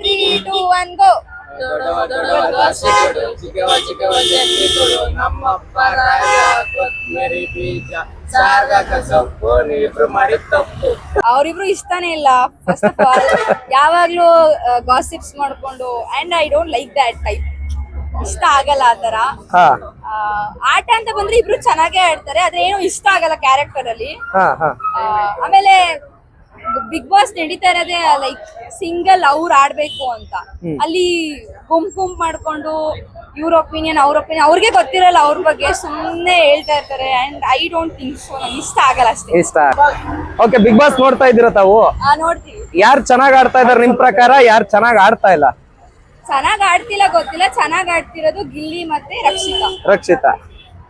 3, 2, 1 ಗೋ. ನಮ್ಮಪ್ಪ ರಾಜ ಕೊತ್ಮರಿ ಬೀಜ ಸಾರ್ಗಕ ಸೊಪ್ಪು ನೀವಿಬ್ರು ಮಾಡಿದ ತಪ್ಪು. ಅವ್ರಿಬ್ರು ಇಷ್ಟಾನೇ ಇಲ್ಲ ಫಸ್ಟ್ ಆಫ್ ಆಲ್. ಯಾವಾಗ್ಲೂ ಗಾಸಿಪ್ಸ್ ಮಾಡ್ಕೊಂಡು and I don't like that type. ಇಷ್ಟ ಆಗಲ್ಲ ಆತರ. ಹಾ ಆಟ ಅಂತ ಬಂದ್ರೆ ಇಬ್ರು ಚೆನ್ನಾಗೇ ಆಡ್ತಾರೆ, ಆದ್ರೆ ಏನು ಇಷ್ಟ ಆಗಲ್ಲ ಕ್ಯಾರೆಕ್ಟರ್ ಅಲ್ಲಿ. ಹಾ ಹಾ ಆಮೇಲೆ ಬಿಗ್ ಬಾಸ್ ನಡೀತಾ ಇರೋದೇ ಲೈಕ್ ಸಿಂಗಲ್ ಅವ್ರು ಆಡ್ಬೇಕು ಅಂತ. ಅಲ್ಲಿ ಗುಂಪು ಮಾಡ್ಕೊಂಡು ಇವ್ರ ಒಪಿನಿಯನ್ ಅವ್ರಿಗೆ ಗೊತ್ತಿರಲ್ಲ ಅವ್ರ ಬಗ್ಗೆ, ಸುಮ್ಮನೆ ಹೇಳ್ತಾ ಇರ್ತಾರೆ. And I don't think so, ನಂಗೆ ಇಷ್ಟ ಆಗಲ್ಲ ಅಷ್ಟೇ. ಇಷ್ಟ. ಓಕೆ, ಬಿಗ್ ಬಾಸ್ ನೋಡ್ತಾ ಇದ್ದೀರಾ ತಾವು? ನೋಡ್ತೀವಿ. ಯಾರು ಚೆನ್ನಾಗ್ ಆಡ್ತಾ ಇದಾರೆ ನಿಮ್ ಪ್ರಕಾರ, ಯಾರು ಚೆನ್ನಾಗ್ ಆಡ್ತಾ ಇಲ್ಲ? ಚೆನ್ನಾಗ್ ಆಡ್ತಿಲ್ಲ ಗೊತ್ತಿಲ್ಲ, ಚೆನ್ನಾಗ್ ಆಡ್ತಿರೋದು ಗಿಲ್ಲಿ ಮತ್ತೆ ರಕ್ಷಿತಾ.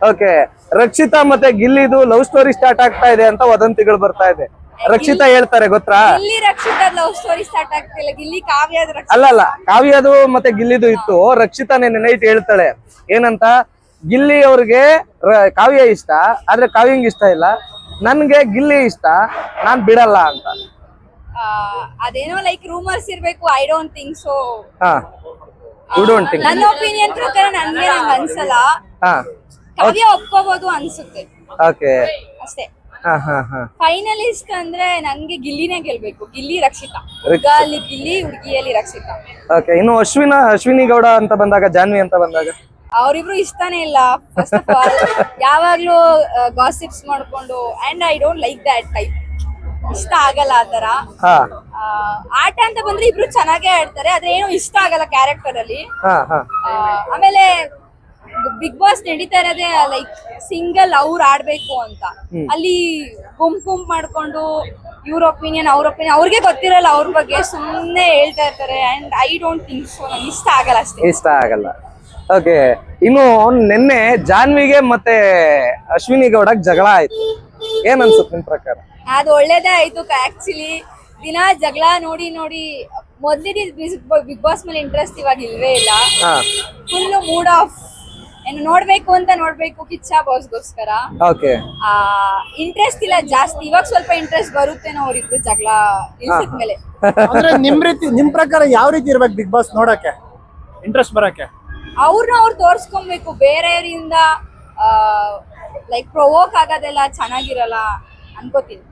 ಓಕೆ, ರಕ್ಷಿತಾ ಮತ್ತೆ ಗಿಲ್ಲಿದು ಲವ್ ಸ್ಟೋರಿ ಸ್ಟಾರ್ಟ್ ಆಗ್ತಾ ಇದೆ ಅಂತ ವದಂತಿಗಳು ಬರ್ತಾ ಇದೆ. ರಕ್ಷಿತಾ ಹೇಳ್ತಾರೆ ಗೊತ್ತಾ? Gilli Rakshita love story start ಆಗ್ತಿಲ್ಲ, ಗಿಲ್ಲಿ ಕಾವ್ಯದ ಅಲ್ಲ, ಕಾವ್ಯದು ಮತ್ತೆ ಗಿಲ್ಲಿದು ಇತ್ತು. ರಕ್ಷಿತಾ ನೆನ್ನೆ ನೈಟ್ ಹೇಳ್ತಾಳೆ ಏನಂತ, ಗಿಲ್ಲಿ ಅವ್ರಿಗೆ ಕಾವ್ಯ ಇಷ್ಟ, ಆದ್ರೆ ಕಾವ್ಯಂಗ್ ಇಷ್ಟ ಇಲ್ಲ, ನನ್ಗೆ ಗಿಲ್ಲಿ ಇಷ್ಟ, ನಾನ್ ಬಿಡಲ್ಲ ಅಂತ. ಅದೇನೋ ಲೈಕ್ ರೂಮರ್ಸ್ ಇರ್ಬೇಕು. I don't think so. ನನ್ನ ಒಪಿನಿಯನ್ ಪ್ರಕಾರ ನಂಗೆ ಅನ್ಸಲ್ಲ. ಕಾವ್ಯ ಒಪ್ಕೋಬಹುದು ಅನ್ಸುತ್ತೆ ಅಷ್ಟೇ. ಫೈನಲಿಸ್ಟ್ ಅಂದ್ರೆ ನಂಗೆ ಗಿಲ್ಲಿನೇ ಗೆಲ್ಬೇಕು. ಗಿಲ್ಲಿ ರಕ್ಷಿತಾ, ಹುಡುಗಲ್ಲಿ ಗಿಲ್ಲಿ, ಹುಡುಗಿಯಲ್ಲಿ ರಕ್ಷಿತಾ. ಓಕೆ, ಇನ್ನು ಅಶ್ವಿನಿ ಗೌಡ ಅಂತ ಬಂದಾಗ, ಜಾನ್ವಿ ಅಂತ ಬಂದಾಗ ಅವ್ರಿಬ್ರು ಇಷ್ಟಾನೇ ಇಲ್ಲ ಫಸ್ಟ್ ಆಫ್ ಆಲ್. ಯಾವಾಗ್ಲೂ ಗಾಸಿಪ್ಸ್ ಮಾಡ್ಕೊಂಡು and I don't like that type. ಇಷ್ಟ ಆಗಲ್ಲ ಆತರ. ಆಟ ಅಂತ ಬಂದ್ರೆ ಇಬ್ರು ಚೆನ್ನಾಗೇ ಆಡ್ತಾರೆ, ಆದ್ರೆ ಏನು ಇಷ್ಟ ಆಗಲ್ಲ ಕ್ಯಾರೆಕ್ಟರ್ ಅಲ್ಲಿ. ಆಮೇಲೆ ಬಿಗ್ ಬಾಸ್ ನಡೀತಾ ಇರೋದೇ ಲೈಕ್ ಸಿಂಗಲ್ ಅವ್ರು ಆಡ್ಬೇಕು ಅಂತ. ಅಲ್ಲಿ ಗುಂಪು ಮಾಡ್ಕೊಂಡು ಇವ್ರ ಒಪಿನಿಯನ್ ಅವ್ರಿಗೆ ಗೊತ್ತಿರಲ್ಲ ಅವ್ರ ಬಗ್ಗೆ, ಸುಮ್ಮನೆ ಹೇಳ್ತಾ ಇರ್ತಾರೆ. And I don't think so, ನಂಗೆ ಇಷ್ಟ ಆಗಲ್ಲ ಅಷ್ಟೇ. ಇಷ್ಟ ಆಗಲ್ಲ. ಓಕೆ, ಇನ್ನು ನಿನ್ನೆ ಜಾನ್ವಿಗೆ ಮತ್ತೆ ಅಶ್ವಿನಿ ಗೌಡಕ್ ಜಗಳ ಆಯ್ತು. ಏನ್ ಅನ್ಸುತ್ತೆ ನಿಮ್ ಪ್ರಕಾರ? ಅದು ಒಳ್ಳೇದೇ ಆಯ್ತು ಆಕ್ಚುಲಿ. ದಿನ ಜಗಳ ನೋಡಿ ಮೊದ್ಲಿಗೆ ಬಿಗ್ ಬಾಸ್ ಮೇಲೆ ಇಂಟ್ರೆಸ್ಟ್ ಇವಾಗ ಇಲ್ವೇ ಇಲ್ಲ. Full mood of. ಏನು ನೋಡ್ಬೇಕು ಕಿಚ್ಚ ಬಾಸ್ಗೋಸ್ಕರ. ಇಂಟ್ರೆಸ್ಟ್ ಇಲ್ಲ ಜಾಸ್ತಿ. ಇವಾಗ ಸ್ವಲ್ಪ ಇಂಟ್ರೆಸ್ಟ್ ಬರುತ್ತೇನೋ ಅವ್ರಿಬ್ರು ಜಗಳ ನಿಲ್ಸಿದ್ಮೇಲೆ. ಅಂದ್ರೆ ನಿಮ್ ಪ್ರಕಾರ ಯಾವ ರೀತಿ ಇರ್ಬೇಕು ಬಿಗ್ ಬಾಸ್ ನೋಡಕ್ಕೆ, ಇಂಟ್ರೆಸ್ಟ್ ಬರಕ್ಕೆ? ಅವ್ರು ತೋರ್ಸ್ಕೊಬೇಕು. ಬೇರೆಯವರಿಂದ ಲೈಕ್ ಪ್ರೊವೋಕ್ ಆಗೋದೆಲ್ಲ ಚೆನ್ನಾಗಿರಲ್ಲ ಅನ್ಕೋತೀನಿ.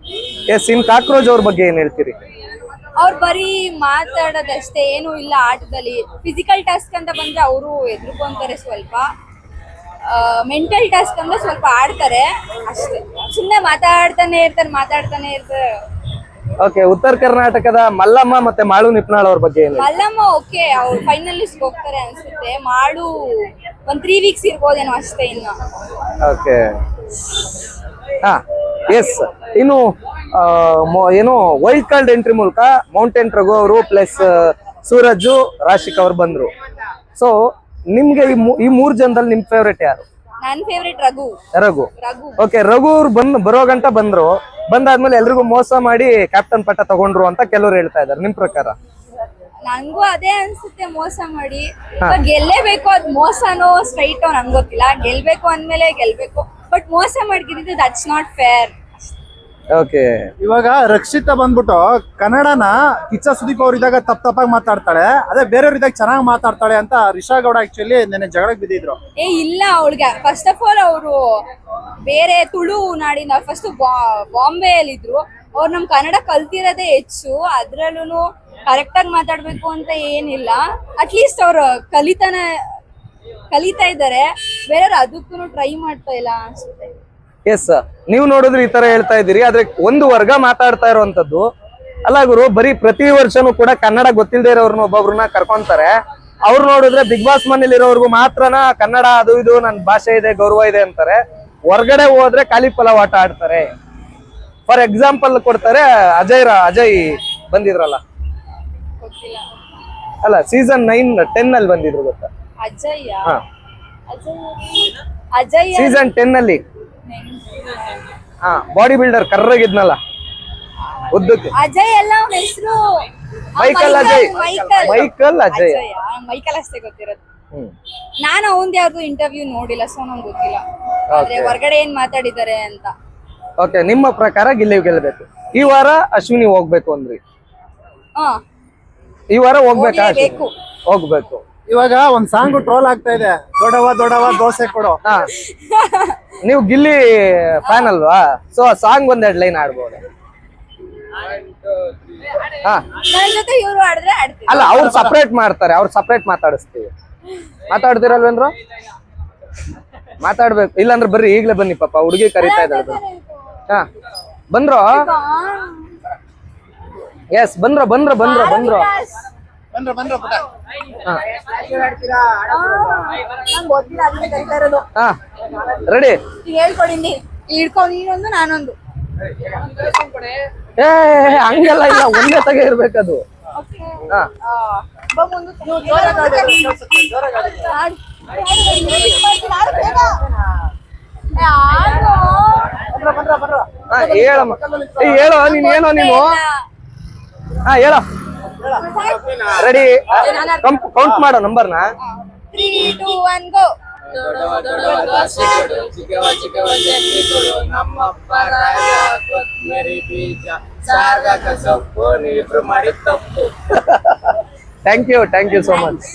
ಇನ್ ಕಾಕ್ರೋಚ್ ಅವ್ರ ಬಗ್ಗೆ ಏನ್ ಹೇಳ್ತೀರಿ? ಅವ್ರು ಬರೀ ಮಾತಾಡೋದಷ್ಟೇ, ಏನು ಇಲ್ಲ ಆಟದಲ್ಲಿ. ಫಿಸಿಕಲ್ ಟಾಸ್ಕ್ ಅಂತ ಬಂದ್ರೆ ಅವರು ಎದುರ್ಕೊಂತಾರೆ ಸ್ವಲ್ಪ. ಮೆಂಟಲ್ ಟಾಸ್ಕ್ ಅಂದ್ರೆ ಸ್ವಲ್ಪ ಆಡ್ತಾರೆ ಅಷ್ಟೇ. ಸುಮ್ಮನೆ ಮಾತಾಡ್ತಾನೆ ಇರ್ತಾರೆ. ಓಕೆ, ಉತ್ತರ ಕರ್ನಾಟಕದ ಮಲ್ಲಮ್ಮ ಮತ್ತೆ ಮಾಳು ನಿಪ್ನಾಳ್ ಅವ್ರ ಬಗ್ಗೆ ಏನು? ಮಲ್ಲಮ್ಮ ಓಕೆ, ಅವ್ರು ಫೈನಲಿಸ್ಟ್ ಹೋಗ್ತಾರೆ ಅನ್ಸುತ್ತೆ. ಮಾಡು 3 ವೀಕ್ಸ್ ಇರ್ಬೋದೇನೋ ಅಷ್ಟೇ ಇನ್ನು. Okay, yes. ಇನ್ನು ಏನು ವೈಲ್ಡ್ ಕಾರ್ಡ್ ಎಂಟ್ರಿ ಮೂಲಕ ಮೌಂಟೇನ್ ರಘು ಅವರು ಪ್ಲಸ್ ಸೂರಜ್, ರಾಶಿಕ್ ಅವ್ರು ಬಂದ್ರು. ಸೊ ನಿಮ್ಗೆ ಈ 3 ಜನದಲ್ಲಿ ನಿಮ್ ಫೇವ್ರೇಟ್ ಯಾರು? ನನ್ ಫೇವ್ರೇಟ್ ರಘು. ಓಕೆ, ರಘು ಅವ್ರು ಬರೋ ಗಂಟ ಬಂದಾದ್ಮೇಲೆ ಎಲ್ರಿಗೂ ಮೋಸ ಮಾಡಿ ಕ್ಯಾಪ್ಟನ್ ಪಟ್ಟ ತಗೊಂಡ್ರು ಅಂತ ಕೆಲವ್ರು ಹೇಳ್ತಾ ಇದಾರೆ. ನಿಮ್ ಪ್ರಕಾರ? ನಂಗೂ ಅದೇ ಅನ್ಸುತ್ತೆ, ಮೋಸ ಮಾಡಿ. ಗೆಲ್ಲೇಬೇಕು. ಅದ್ ಮೋಸನೋ ಸ್ಟ್ರೈಟೋ ನಂಗೆ ಗೊತ್ತಿಲ್ಲ. ಗೆಲ್ಬೇಕು ಅಂದ್ಮೇಲೆ ಗೆಲ್ಬೇಕು, ಬಟ್ ಮೋಸ ಮಾಡಿದ್ದು ದಟ್ಸ್ ನಾಟ್ ಫೇರ್. ಓಕೆ, ಇವಾಗ ರಕ್ಷಿತಾ ಬಂದ್ಬಿಟ್ಟು ಕನ್ನಡನ ಕಿಚ್ಚ ಸುದೀಪ್ ಅವ್ರ ಇದ್ದಾಗ ತಪ್ಪಾಗಿ ಮಾತಾಡ್ತಾಳೆ, ಅದೇ ಬೇರೆಯವ್ರ ಇದ್ದಾಗ ಚೆನ್ನಾಗಿ ಮಾತಾಡ್ತಾಳೆ ಅಂತ ರಿಷಾ ಗೌಡ ಆಕ್ಚುಲಿ ನೆನ್ನೆ ಜಗಳಕ್ಕೆ ಬಿದ್ದಿದ್ರು. ಇಲ್ಲ, ಅವಳಿಗೆ ಫಸ್ಟ್ ಆಫ್ ಆಲ್ ಅವರು ಬೇರೆ ತುಳು ನಾಡಿನ ಫಸ್ಟ್ ಬಾಂಬೆಯಲ್ಲಿ ಇದ್ರು. ಅವ್ರು ನಮ್ ಕನ್ನಡ ಕಲ್ತಿರೋದೇ ಹೆಚ್ಚು. ಅದ್ರಲ್ಲೂ ಕರೆಕ್ಟ್ ಆಗಿ ಮಾತಾಡ್ಬೇಕು ಅಂತ ಏನಿಲ್ಲ. ಅಟ್ಲೀಸ್ಟ್ ಅವ್ರು ಕಲಿತಾ ಇದ್ದಾರೆ. ಬೇರೆಯವ್ರು ಅದಕ್ಕೂ ಟ್ರೈ ಮಾಡ್ತಾ ಇಲ್ಲ ಅನ್ಸುತ್ತೆ. ಎಸ್, ನೀವು ನೋಡಿದ್ರೆ ಈ ತರ ಹೇಳ್ತಾ ಇದ್ದೀರಿ, ಆದ್ರೆ ಒಂದು ವರ್ಗ ಮಾತಾಡ್ತಾ ಇರುವಂತದ್ದು ಅಲ್ಲ ಗುರು. ಬರೀ ಪ್ರತಿ ವರ್ಷನೂ ಕೂಡ ಕನ್ನಡ ಗೊತ್ತಿಲ್ಲದೆ ಇರೋರ್ನ ಒಬ್ಬೊಬ್ರನ್ನ ಕರ್ಕೊಂತಾರೆ. ಅವ್ರು ನೋಡಿದ್ರೆ ಬಿಗ್ ಬಾಸ್ ಮನೇಲಿ ಇರೋರ್ಗು ಮಾತ್ರನ ಕನ್ನಡ ಅದು ಇದು ನನ್ನ ಭಾಷೆ ಇದೆ, ಗೌರವ ಇದೆ ಅಂತಾರೆ. ಹೊರ್ಗಡೆ ಹೋದ್ರೆ ಖಾಲಿ ಪಲಾವ್ ಆಟ ಆಡ್ತಾರೆ. ಫಾರ್ ಎಕ್ಸಾಂಪಲ್ ಕೊಡ್ತಾರೆ, ಅಜಯ್ ಬಂದಿದ್ರಲ್ಲ, ಅಲ್ಲ ಸೀಸನ್ 9-10 ಅಲ್ಲಿ ಬಂದಿದ್ರು ಗೊತ್ತಾ? ಅಜಯ್ ಸೀಸನ್ 10 ಅಲ್ಲಿ ಬಾಡಿ ಬಿಲ್ಡರ್ ಕರ್ರಗಿದ್ನಲ್ಲ ಉದ್ದಕ್ಕೆ. ಅಜಯ್ ಎಲ್ಲ ಹೆಸರು ಮೈಕಲ್ ಅಜಯ್ ಅಷ್ಟೇ ಗೊತ್ತಿರೋದು. ನಾನು ಅವಂದ್ ಯಾವ್ದು ಇಂಟರ್ವ್ಯೂ ನೋಡಿಲ್ಲ, ಸೊ ನಂಗೆ ಗೊತ್ತಿಲ್ಲ. ಆದ್ರೆ ಹೊರಗಡೆ ಏನ್ ಮಾತಾಡಿದ್ದಾರೆ ಅಂತ. ಓಕೆ, ನಿಮ್ಮ ಪ್ರಕಾರ ಗಿಲ್ಲಿ ಗೆಲ್ಲಬೇಕು. ಈ ವಾರ ಅಶ್ವಿನಿ ಹೋಗ್ಬೇಕು ಅಂದ್ರಿ. ಈ ವಾರ ಹೋಗ್ಬೇಕಾ ಹೋಗ್ಲೇಬೇಕು. ಹೋಗ್ಬೇಕು. ಇವಾಗ ಒಂದ್ ಸಾಂಗ್ ಟ್ರೋಲ್ ಆಗ್ತಾ ಇದೆ, ದೊಡವ ದೊಡವ ದೋಸೆ ಕೊಡು. ಹಾ ನೀವು ಗಿಲ್ಲಿ ಫ್ಯಾನ್ ಅಲ್ವಾ, ಸೊ ಸಾಂಗ್ ಒಂದೆರಡು ಲೈನ್ ಆಡ್ಬೋದು. ಹಾ ನನ್ ಜೊತೆ ಇವ್ರು ಆಡಿದ್ರೆ ಆಡ್ತೀವಿ. ಅಲ್ಲ, ಅವ್ರು ಸಪ್ರೇಟ್ ಮಾಡ್ತಾರೆ, ಅವ್ರು ಸಪ್ರೇಟ್ ಮಾತಾಡಿಸ್ತೀವಿ. ಮಾತಾಡ್ತಿರಲ್ವೇನ್ರು? ಮಾತಾಡ್ಬೇಕು, ಇಲ್ಲಾಂದ್ರೆ ಬರ್ರಿ, ಈಗ್ಲೇ ಬನ್ನಿ, ಪಾಪ ಹುಡುಗಿ ಕರೀತಾ ಇದ್ದಾಳೆ. ಹಾ ಬಂದ್ರು? ಎಸ್, ಬಂದ್ರು. ಬಂದ್ರ ಪುಟ. ಹಾ ನಂಗ್ ಗೊತ್ತಿಲ್ಲ, ಅದನ್ನ ಕರಿತಾ ಇರೋದು. ಹಾ ರೆಡಿ. ಈಗ ಹೇಳ್ಕೊಡಿ, ಹಿಡ್ಕೊ, ನೀನೊಂದು ನಾನೊಂದು. ಏ ಹಂಗೆಲ್ಲ ಇಲ್ಲ, ಒಂದೇ ತಗ ಇರ್ಬೇಕದು. ಹಾ ಬಾ ಮುಂದೆ. ಹಾ ಹೇಳಮ್ಮ, ಹೇಳೋ ನೀನ್, ಏನೋ ನೀನು. ಹಾ ಹೇಳೋ. ರೆಡಿ, ಕೌಂಟ್ ಮಾಡೋ ನಂಬರ್ನ. 3, 2, 1 go. ದೊಡವ ದೊಡವ ದ್ವಾಸೆ ಕೊಡು, ಚಿಕ್ಕವ ಚಿಕ್ಕವ ಚಟ್ನಿ ಕೊಡು, ನಮ್ಮಪ್ಪ ರಾಜ ಕೊತ್ಮರಿ ಬೀಜ, ಸಾರ್ಗಕ ಸೊಪ್ಪು, ನೀವಿಬ್ರು ಮಾಡಿ ತಪ್ಪು. Thank you so much.